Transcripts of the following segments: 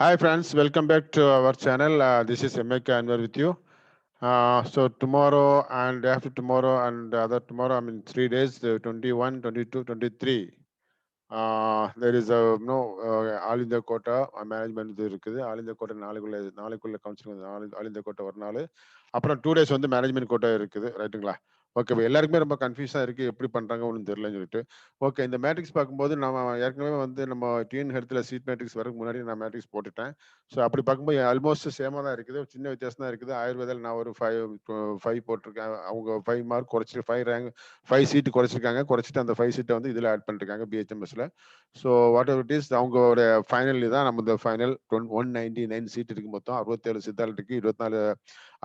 Hi friends, welcome back to our channel. This is MK Anwar with you. So tomorrow and after tomorrow and other tomorrow, 3 days, 21, 22, 23. There is a all India quota management இருக்குது. All India quota நாளைக்குள்ள counselling all India quota ஒரு நாள். அப்புறம் 2 days வந்து management quota இருக்குது. ரைட்டுங்களா? Okay. எல்லாருக்குமே ரொம்ப கன்ஃபியூஸா இருக்கு. எப்படி பண்றாங்க ஒன்றும் தெரியலன்னு சொல்லிட்டு. ஓகே. இந்த மேட்ரிக்ஸ் பார்க்கும்போது நம்ம ஏற்கனவே வந்து நம்ம டிஎன் ஹெல்த்ல சீட் மேட்ரிக்ஸ் வரக்கு முன்னாடி நான் மேட்ரிக்ஸ் போட்டுட்டேன். ஸோ அப்படி பார்க்கும்போது ஆல்மோஸ்ட் சேமா தான் இருக்குது. சின்ன வித்தியாசம் தான் இருக்குது. ஆயுர்வேதால நான் ஒரு 5 போட்டிருக்கேன். அவங்க 5 மார்க் குறைச்சிட்டு 5 ரேங்க் 5 சீட் குறைச்சிருக்காங்க. குறைச்சிட்டு அந்த 5 சீட்டை வந்து இதில் ஆட் பண்ணிருக்காங்க பிஹெச்எம்எஸ்ல. So whatever it is அவங்களோட ஃபைனல் தான் நம்ம இந்த ஃபைனல் 199 சீட் இருக்கு. மொத்தம் 67 சித்தால் இருக்கு, 24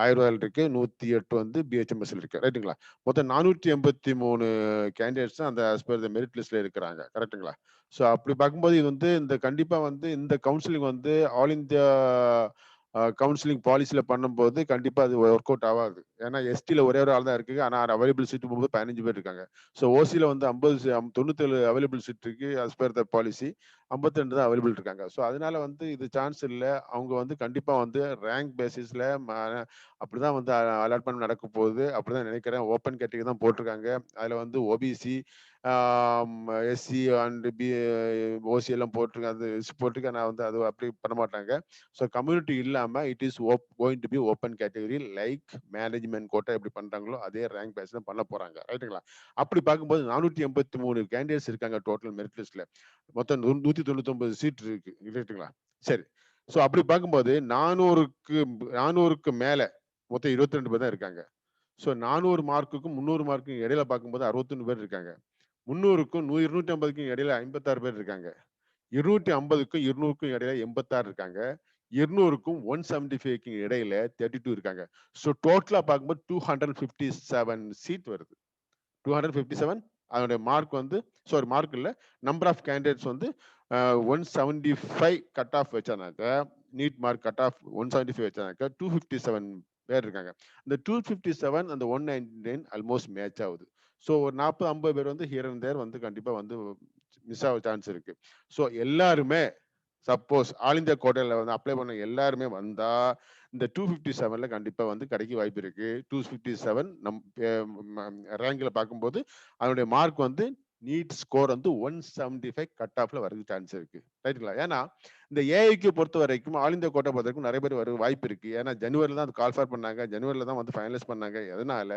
ஆயுர்வேதால் இருக்கு, 108 வந்து பிஹெச்எம்எஸ்ல இருக்கு. ரைட்டுங்களா? மொத்தம் 483 கேண்டிடேட்ஸ் அந்த as per the மெரிட் லிஸ்ட்ல இருக்கிறாங்க. கரெக்ட்டுங்களா? ஸோ அப்படி பார்க்கும்போது இது வந்து இந்த கண்டிப்பா வந்து இந்த கவுன்சிலிங் வந்து ஆல் இந்தியா கவுன்சிலிங் பாலிசியில பண்ணும்போது கண்டிப்பா அது ஒர்க் அவுட் ஆகாது. ஏன்னா எஸ்டில ஒரே ஒரு ஆள் தான் இருக்கு. ஆனா அவைலபிள் சீட் போகும்போது 15 பேர் இருக்காங்க. ஸோ ஓசியில வந்து 97 அவைலபிள் சீட் இருக்கு as per the பாலிசி. 52 தான் அவைலபிள் இருக்காங்க. ஸோ அதனால வந்து இது சான்ஸ் இல்ல. அவங்க வந்து கண்டிப்பா வந்து ரேங்க் பேசிஸ்ல அப்படிதான் வந்து அலாட்மெண்ட் நடக்க போகுது. அப்படிதான் நினைக்கிறேன். ஓப்பன் கேட்டகரி தான் போட்டிருக்காங்க. அதுல வந்து ஓபிசி, எஸ்சி அண்ட் ஓசி எல்லாம் போட்டிருக்காங்க. அது போட்டிருக்கேன். நான் வந்து அது அப்படி பண்ண மாட்டாங்க. ஸோ கம்யூனிட்டி இல்லாம it is going to be open category like management quota எப்படி பண்றாங்களோ அதே ரேங்க் பேஸ் தான் பண்ண போறாங்க. ரைட்டுங்களா? அப்படி பார்க்கும்போது 483 கேண்டிடேட்ஸ் இருக்காங்க டோட்டல் மெரிட் லிஸ்ட்ல. மொத்தம் 199 சீட் இருக்கு. ரைட்டுங்களா? சரி. ஸோ அப்படி பார்க்கும்போது 400க்கு மேல மொத்தம் 22 பேர் தான் இருக்காங்க. ஸோ 400 மார்க்குக்கும் 300 மார்க்குக்கும் இடையில பார்க்கும்போது 61 பேர் இருக்காங்க. 300க்கும் 250க்கும் இடையில 56 பேர் இருக்காங்க. 250க்கும் 200க்கும் இடையில 86 இருக்காங்க. 200க்கும் 175க்கும் இடையில 32 இருக்காங்க. ஸோ டோட்டலா பார்க்கும்போது 257 சீட் வருது. 257 அதனுடைய மார்க் வந்து மார்க் இல்ல, நம்பர் ஆஃப் கேண்டிடேட்ஸ் வந்து 175 கட் ஆஃப் வச்சானாக்க, நீட் மார்க் கட் ஆஃப் 175 வச்சானாக்க 257 பேர் இருக்காங்க. இந்த 257 அந்த 199 ஆல்மோஸ்ட் மேட்ச் ஆகுது. ஸோ ஒரு 40-50 பேர் வந்து ஹியர் அண்ட் தேர் வந்து கண்டிப்பா வந்து மிஸ் ஆக சான்ஸ் இருக்கு. ஸோ எல்லாருமே சப்போஸ் ஆல் இந்தியா கோட்டால வந்து அப்ளை பண்ண எல்லாருமே வந்தா இந்த 257ல கண்டிப்பா வந்து கிடைக்க வாய்ப்பு இருக்கு. 257 ரேங்க்ல பார்க்கும்போது அதனுடைய மார்க் வந்து நீட் ஸ்கோர் வந்து 175 கட் ஆஃப்ல வரதுக்கு சான்ஸ் இருக்கு. ரைட்டுங்களா? ஏன்னா இந்த ஏஐக்கு பொறுத்த வரைக்கும் ஆல் இந்தியா கோட்டா பொறுத்த வரைக்கும் நிறைய பேர் வர வாய்ப்பு இருக்கு. ஏன்னா ஜனவரில தான் அது கால் ஃபார் பண்ணாங்க. ஜனவரில தான் வந்து ஃபைனலைஸ் பண்ணாங்க. எதனால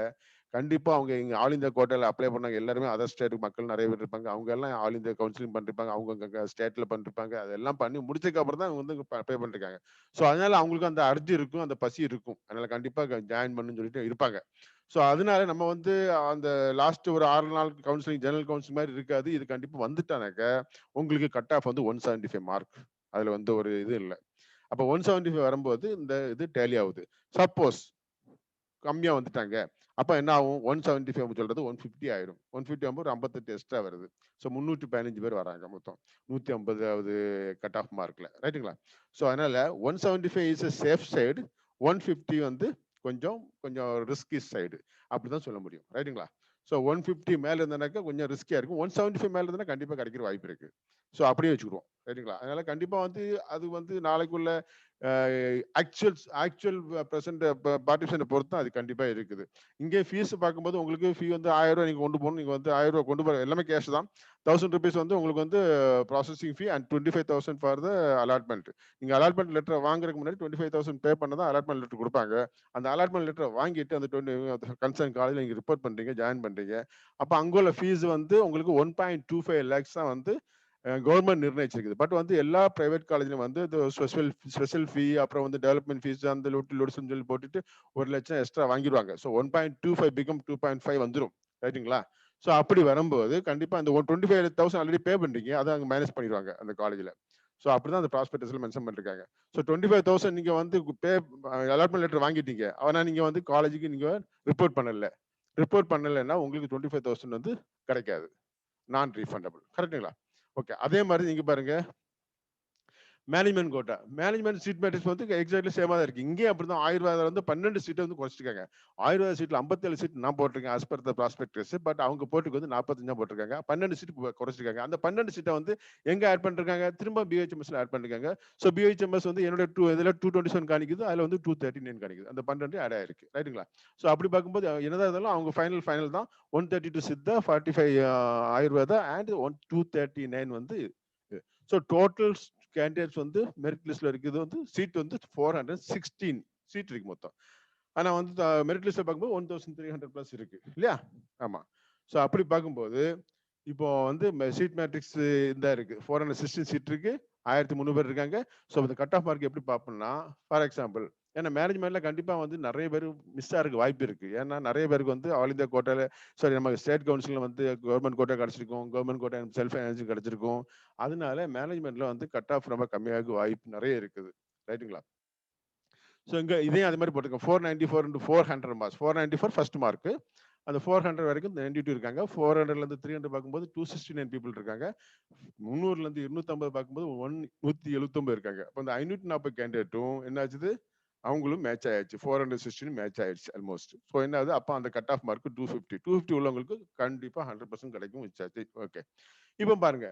கண்டிப்பா அவங்க இங்க ஆல் இந்தியா கோட்டால அப்ளை பண்ணாங்க எல்லாருமே அதர் ஸ்டேட் மக்கள் நிறைய பேர் இருப்பாங்க. அவங்க எல்லாம் ஆல் இந்தியா கவுன்சிலிங் பண்ணிருப்பாங்க. அவங்க ஸ்டேட்ல பண்ணிருப்பாங்க. அதெல்லாம் பண்ணி முடிச்சதுக்கு அப்புறம் தான் வந்து அப்ளை பண்ணிருக்காங்க. ஸோ அதனால அவங்களுக்கு அந்த அர்ஜி இருக்கும், அந்த பசி இருக்கும். அதனால கண்டிப்பா ஜாயின் பண்ணுன்னு சொல்லிட்டு இருப்பாங்க. ஸோ அதனால நம்ம வந்து அந்த லாஸ்ட் ஒரு 6 நாள் கவுன்சிலிங் ஜெனரல் கவுன்சிலிங் மாதிரி இருக்காது. இது கண்டிப்பா வந்துட்டானாக்க உங்களுக்கு கட் ஆஃப் வந்து 175 மார்க். அதுல வந்து ஒரு இது இல்லை. அப்ப 175 வரும்போது இந்த இது டேலி ஆகுது. சப்போஸ் கம்மியா வந்துட்டாங்க. அப்ப என்ன ஆகும்? 175 சொல்றது 150 ஆயிடும். 150 ஆகும்போது ஒரு 58 எக்ஸ்ட்ரா வருது. ஸோ 315 பேர் வராங்க மொத்தம். 150வது கட் ஆஃப் மார்க்ல. ரைட்டுங்களா? ஸோ அதனால 175 இஸ் a சேஃப் சைடு. 150 வந்து கொஞ்சம் கொஞ்சம் ரிஸ்கி சைடு. அப்படிதான் சொல்ல முடியும். ரைட்டுங்களா? ஸோ 150 மேல இருந்தனாக்கா கொஞ்சம் ரிஸ்கியா இருக்கும். 175 மேல இருந்தா கண்டிப்பா கிடைக்கிற வாய்ப்பு இருக்கு. ஸோ அப்படியே வச்சுக்கிடுவோம். ரைட்டுங்களா? அதனால கண்டிப்பா வந்து அது வந்து நாளைக்குள்ள ஆக்சுவல் பிரசன்ட் பார்ட்டிசிபேஷனை பொறுத்து அது கண்டிப்பா இருக்குது. இங்கே ஃபீஸ் பார்க்கும்போது உங்களுக்கு ஃபீ வந்து 1000 ரூபாய் நீங்க கொண்டு போகணும். நீங்க வந்து 1000 ரூபாய் கொண்டு போற எல்லாமே கேஷ் தான். 1000 rupees வந்து உங்களுக்கு வந்து processing fee and 25,000 for the allotment. நீங்க அலாட்மெண்ட் லெட்டர் வாங்குறதுக்கு முன்னாடி 25,000 பே பண்ண தான் அலாட்மெண்ட் லெட்டர் கொடுப்பாங்க. அந்த அலாட்மெண்ட் லெட்டர் வாங்கிட்டு அந்த கன்சர்ன் காலேஜ்ல நீங்க ரிப்போர்ட் பண்றீங்க, ஜாயின் பண்றீங்க. அப்ப அங்குள்ள ஃபீஸ் வந்து உங்களுக்கு 1.25 lakhs தான் வந்து கவர்மெண்ட் நிர்ணயிச்சிருக்குது. பட் வந்து எல்லா பிரைவேட் காலேஜ்லயும் வந்து ஸ்பெஷல் ஃபீ அப்புறம் வந்து டெவலப்மெண்ட் ஃபீஸ் அந்த லொடிஸ்ன்னு சொல்லி போட்டுட்டு 1,00,000 எக்ஸ்ட்ரா வாங்கிடுவாங்க. ஸோ 1.25 பிகம் 2.5 வந்துடும். ரைட்டுங்களா? ஸோ அப்படி வரும்போது கண்டிப்பா அந்த 25,000 ஆல்ரெடி பே பண்றீங்க. அதை அங்க மைனஸ் பண்ணிடுவாங்க அந்த காலேஜ்ல. ஸோ அப்படிதான் அந்த ப்ராஸ்பெக்டஸ்ல மென்ஷன் பண்ணிருக்காங்க. ஸோ 25,000 நீங்க வந்து அலாட்மெண்ட் லெட்டர் வாங்கிட்டீங்க. ஆனா நீங்க வந்து காலேஜுக்கு நீங்க ரிப்போர்ட் பண்ணல. ரிப்போர்ட் பண்ணலைன்னா உங்களுக்கு 25,000 வந்து கிடைக்காது. நான் ரீஃபண்டபிள். கரெக்ட்டுங்களா? ஓகே. அதே மாதிரி நீங்க பாருங்க management quota management seat matrix வந்து எக்ஸாக்ட்லி சேமா தான் இருக்கு. இங்கேயும் அப்படிதான் ஆயுர்வேதம் வந்து 12 சீட்டை வந்து குறைச்சிருக்காங்க. ஆயுர்வேத சீட்ல 57 சீட் நான் போட்டிருக்கேன் as per the prospectus. But அவங்க போட்டுக்கு வந்து 45 தான் போட்டிருக்காங்க. 12 சீட் குறைச்சிருக்காங்க. அந்த 12 சீட்டை வந்து எங்க ஆட் பண்ணிருக்காங்க? திரும்ப பிஹெச்எம்எஸ்ல ஆட் பண்ணிருக்காங்க. ஸோ பிஹெச்எம்எஸ் வந்து என்னோட இதுல 227 காணிக்குது, அதுல வந்து 239 காணிக்குது. அந்த 12 ஆட் ஆயிருக்கு, ரைட்டுங்களா? ஸோ அப்படி பார்க்கும்போது என்னதான் இருந்தாலும் அவங்க ஃபைனல் தான். 132 சித்தா, 45 ஆயுர்வேதா அண்ட் 239 வந்து. ஸோ டோட்டல் கேண்டிடேட்ஸ் வந்து மெரிட் லிஸ்ட்ல இருக்குது வந்து சீட் வந்து 416 சீட் இருக்கு மொத்தம். ஆனா வந்து மெரிட் லிஸ்ட்ல பார்க்கும்போது 1300 பிளஸ் இருக்கு இல்லையா? ஆமா. ஸோ அப்படி பார்க்கும்போது இப்போ வந்து சீட் மேட்ரிக்ஸ் இந்த இருக்கு 416 சீட் இருக்கு, 1300 பேர் இருக்காங்க. ஸோ இந்த கட் ஆஃப் மார்க் எப்படி பார்ப்போம்னா, ஃபார் எக்ஸாம்பிள் ஏன்னா மேனேஜ்மெண்ட்ல கண்டிப்பா வந்து நிறைய பேர் மிஸ் ஆகிறதுக்கு வாய்ப்பு இருக்கு. ஏன்னா நிறைய பேருக்கு வந்து ஆல் இந்தியா கோட்டால சாரி நம்ம ஸ்டேட் கவுன்சில் வந்து கவர்மெண்ட் கோட்டா கிடைச்சிருக்கும், கவர்மெண்ட் கோட்டா செல்ஃப் ஃபைனான்சிங் கிடைச்சிருக்கும். அதனால மேனேஜ்மெண்ட்ல வந்து கட் ஆஃப் ரொம்ப கம்மியாக வாய்ப்பு நிறைய இருக்குது, ரைட்டுங்களா? ஸோ இங்க இதையும் அது மாதிரி போட்டுருக்கோம். 494 into 400 மார்க்ஸ். 494 first mark. அந்த 400 வரைக்கும் 92 இருக்காங்க. 400ல இருந்து 300 பார்க்கும்போது 269 பீப்புள் இருக்காங்க. 300ல இருந்து 250 பார்க்கும்போது 179 இருக்காங்க. அப்போ இந்த 540 கேண்டிடேட்டும் என்ன ஆச்சுது? அவங்களும் மேட்ச் ஆயாச்சு. 416 மேட்ச் ஆயிடுச்சு ஆல்மோஸ்ட். ஸோ என்ன ஆகுது? அப்போ அந்த கட் ஆஃப் மார்க் 250. 250 உள்ளவங்களுக்கு கண்டிப்பா 100% கிடைக்கும் வச்சாச்சு. ஓகே. இப்போ பாருங்க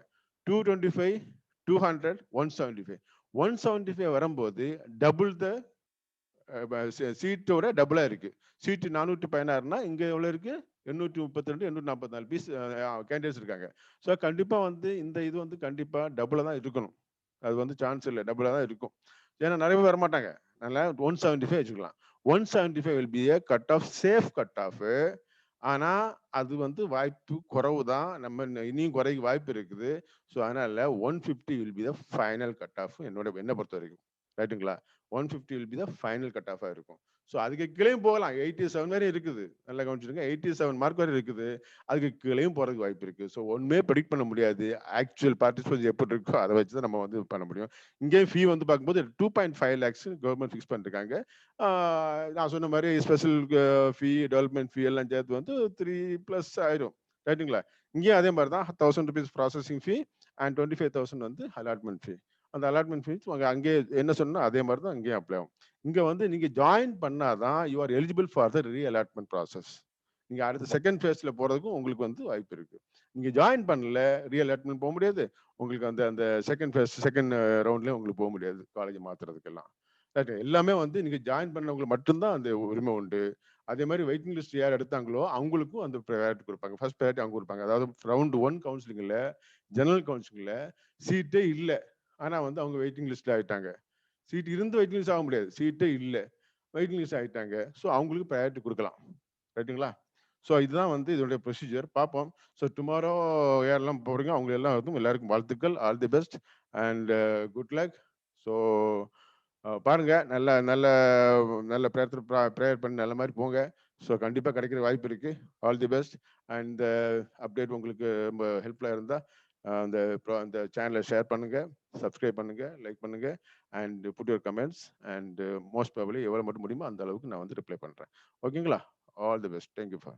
225, 200, 175. 175 வரும்போது டபுள் த சீட்டோட டபுளா இருக்கு. சீட்டு 416னா இங்க எவ்வளவு இருக்கு? 832, 844 பீஸ் கேண்டிடேட்ஸ் இருக்காங்க. ஸோ கண்டிப்பா வந்து இந்த இது வந்து கண்டிப்பா டபுளா தான் இருக்கணும். அது வந்து சான்ஸ் இல்லை, டபுளா தான் இருக்கும். ஏன்னா நிறைய பேர் வரமாட்டாங்க. அதனால 175 வச்சுக்கலாம். 175 will be a cut off safe cut off. ஆனா அது வந்து வாய்ப்பு குறைவு தான். நம்ம இனியும் குறைக்க வாய்ப்பு இருக்குது. ஸோ அதனால 150 will be the final cut off என்ன பொறுத்த வரைக்கும், ரைட்டுங்களா? 150 will be the final cut ஆஃபா இருக்கும். ஸோ அதுக்கு கீழேயும் போகலாம். 87 வரை இருக்குது. நல்லா கவனிச்சிருங்க. 87 மார்க் வரை இருக்குது. அதுக்கு கீழேயும் போறதுக்கு வாய்ப்பு இருக்கு. ஸோ ஒண்ணுமே ப்ரெடிக்ட் பண்ண முடியாது. ஆக்சுவல் பார்ட்டிசிபேஷன் எப்படி இருக்கோ அதை வச்சு தான் நம்ம வந்து பண்ண முடியும். இங்கே ஃபீ வந்து பார்க்கும்போது 2.5 lakhs கவர்மெண்ட் ஃபிக்ஸ் பண்ணிருக்காங்க. நான் சொன்ன மாதிரி ஸ்பெஷல் ஃபீ, டெவலப்மெண்ட் ஃபீ எல்லாம் சேர்த்து வந்து 3+ ஆயிரும், ரைட்டுங்களா? இங்கேயும் அதே மாதிரி தான் 1000 rupees ப்ராசஸிங் ஃபீ அண்ட் 25,000 வந்து அலாட்மெண்ட் ஃபீ. அந்த அலாட்மெண்ட் ஃபீஸ் அங்கே என்ன சொன்னா அதே மாதிரி தான் இங்கேயும் அப்ளை ஆகும். இங்க வந்து நீங்க ஜாயின் பண்ணாதான் you are eligible for the re allotment process. நீங்க அடுத்த செகண்ட் ஃபேஸ்ல போறதுக்கும் உங்களுக்கு வந்து வாய்ப்பு இருக்கு. நீங்க ஜாயின் பண்ணல ரீ அலாட்மெண்ட் போக முடியாது. உங்களுக்கு அந்த அந்த செகண்ட் ஃபேஸ் செகண்ட் ரவுண்ட்லயும் உங்களுக்கு போக முடியாது காலேஜ் மாத்துறதுக்கெல்லாம். ரைட். எல்லாமே வந்து நீங்க ஜாயின் பண்ணவங்களுக்கு மட்டும்தான் அந்த உரிமை உண்டு. அதே மாதிரி வெயிட்டிங் லிஸ்ட் யார் எடுத்தாங்களோ அவங்களுக்கும் அந்த ப்ரையாரிட்டி கொடுப்பாங்க. ஃபர்ஸ்ட் ப்ரையாரிட்டி அவங்க கொடுப்பாங்க. அதாவது ரவுண்ட் 1 கவுன்சிலிங்ல ஜெனரல் கவுன்சிலிங்ல சீட்டே இல்லை. ஆனா வந்து அவங்க வெயிட்டிங் லிஸ்ட்ல ஆயிட்டாங்க. சீட் இருந்து வெயிட்டிங் லிஸ்ட் ஆக முடியாது. சீட்டே இல்லை, வெயிட்டிங் லிஸ்ட் ஆயிட்டாங்க. ஸோ அவங்களுக்கு ப்ரையாரிட்டி கொடுக்கலாம், ரைட்டுங்களா? ஸோ இதுதான் வந்து இதோடைய ப்ரொசீஜர். பார்ப்போம். ஸோ டுமாரோ யாரெல்லாம் போறீங்க அவங்க எல்லாருக்கும் வாழ்த்துக்கள். All the best and good luck. So பாருங்க, நல்ல நல்ல நல்ல ப்ரேயர் பண்ணி நல்ல மாதிரி போங்க. ஸோ கண்டிப்பாக கிடைக்கிற வாய்ப்பு இருக்கு. All the best. And update உங்களுக்கு ரொம்ப ஹெல்ப்ஃபுல்லாக இருந்தால் அந்த அந்த சேனலை ஷேர் பண்ணுங்க, சப்ஸ்கிரைப் பண்ணுங்க, லைக் பண்ணுங்க and put your comments and most probably எவ்வளோ மட்டும் முடியுமோ அந்த அளவுக்கு நான் வந்து ரிப்ளை பண்ணுறேன். ஓகேங்களா? All the best. Thank you for